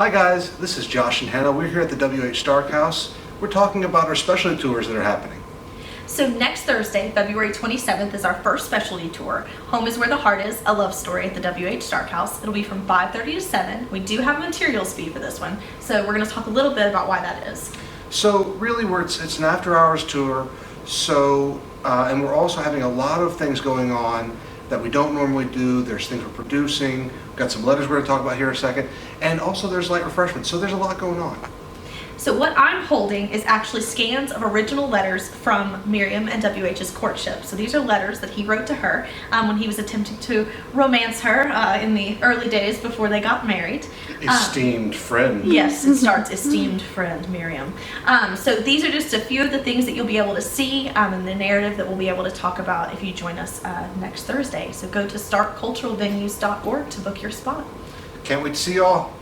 Hi guys, this is Josh and Hannah. We're here at the WH Stark House. We're talking about our specialty tours that are happening. So next Thursday, February 27th, is our first specialty tour. Home is Where the Heart Is, a love story at the WH Stark House. It'll be from 5:30 to 7. We do have a materials fee for this one, so we're going to talk a little bit about why that is. So really it's an after hours tour, and we're also having a lot of things going on that we don't normally do. There's things we're producing. We've got some letters we're going to talk about here in a second, and also there's light refreshments. So there's a lot going on. So what I'm holding is actually scans of original letters from Miriam and WH's courtship. So these are letters that he wrote to her when he was attempting to romance her in the early days before they got married. Esteemed friend. Yes, it starts esteemed friend Miriam. So these are just a few of the things that you'll be able to see in the narrative that we'll be able to talk about if you join us next Thursday. So go to starkculturalvenues.org to book your spot. Can't wait to see y'all.